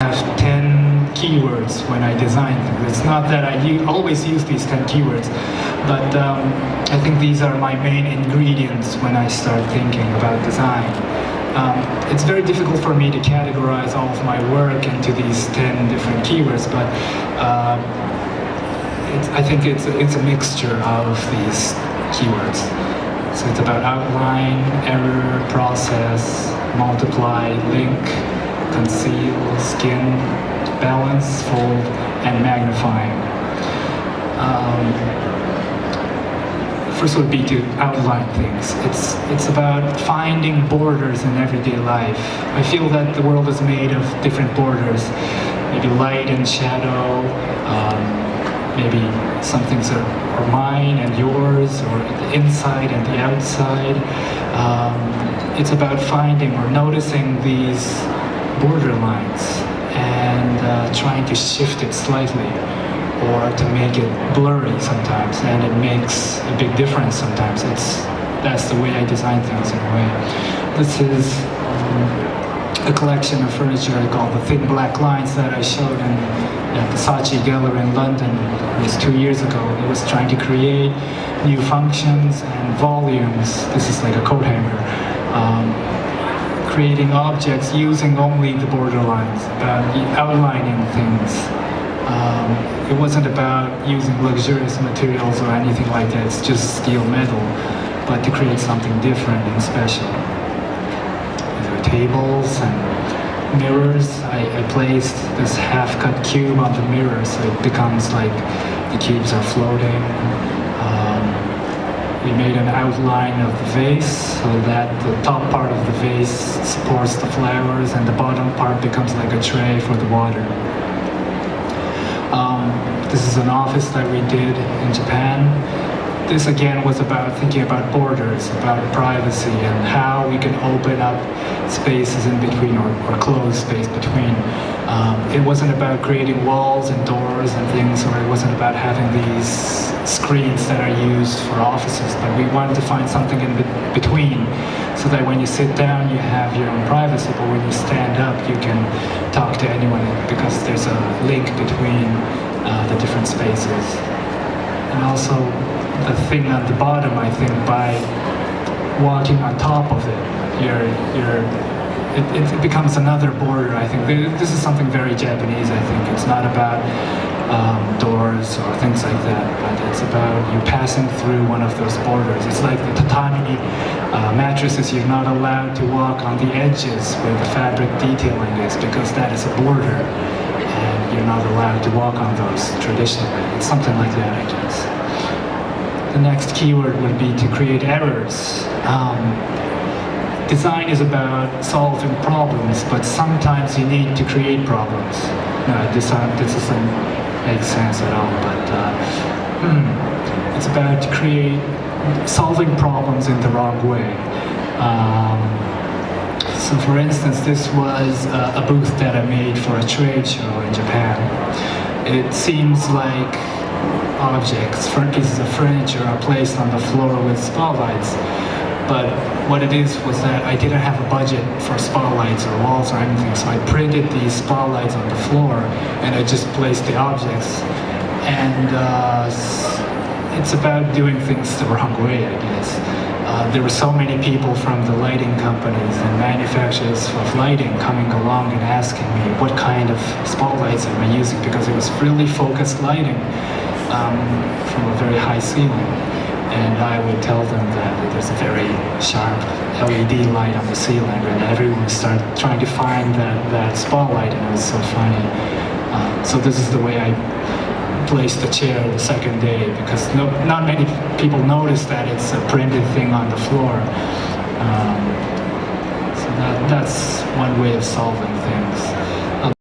have 10 keywords when I design things. It's not that I always use these 10 keywords, but I think these are my main ingredients when I start thinking about design. It's very difficult for me to categorize all of my work into these 10 different keywords, but I think it's a mixture of these keywords. So it's about outline, error, process, multiply, link, conceal, skin, balance, fold, and magnifying. First would be to outline things. It's about finding borders in everyday life. I feel that the world is made of different borders, maybe light and shadow, maybe some things are mine and yours, or the inside and the outside. It's about finding or noticing these borderlines and trying to shift it slightly, or to make it blurry sometimes, and it makes a big difference sometimes. That's the way I design things in a way. This is a collection of furniture called the Thin Black Lines that I showed at the Saatchi Gallery in London. It was 2 years ago. It was trying to create new functions and volumes. This is like a coat hanger. Creating objects using only the border lines, outlining things. It wasn't about using luxurious materials or anything like that. It's just steel metal, but to create something different and special. There are tables and mirrors. I placed this half-cut cube on the mirror, so it becomes like the cubes are floating. We made an outline of the vase so that the top part of the vase supports the flowers and the bottom part becomes like a tray for the water. This is an office that we did in Japan. This again was about thinking about borders, about privacy, and how we can open up spaces in between, or close space between. It wasn't about creating walls and doors and things, or it wasn't about having these screens that are used for offices, but we wanted to find something in between, so that when you sit down you have your own privacy, but when you stand up you can talk to anyone, because there's a link between the different spaces. And also the thing at the bottom, I think by walking on top of it, it becomes another border. I think this is something very Japanese. I think it's not about doors or things like that, but it's about you passing through one of those borders. It's like the tatami mattresses. You're not allowed to walk on the edges where the fabric detailing is, because that is a border, and you're not allowed to walk on those traditionally. It's something like that, I guess. The next keyword would be to create errors. Design is about solving problems, but sometimes you need to create problems. No, this doesn't make sense at all, but it's about solving problems in the wrong way. So for instance, this was a booth that I made for a trade show in Japan. It seems like objects, pieces of furniture are placed on the floor with spotlights, but what it is was that I didn't have a budget for spotlights or walls or anything, so I printed these spotlights on the floor and I just placed the objects. And it's about doing things the wrong way, I guess. There were so many people from the lighting companies and manufacturers of lighting coming along and asking me what kind of spotlights am I using, because it was really focused lighting from a very high ceiling. And I would tell them that there's a very sharp LED light on the ceiling, and everyone started trying to find that spotlight, and it was so funny. So this is the way I placed the chair the second day, because not many people notice that it's a printed thing on the floor. So that's one way of solving things.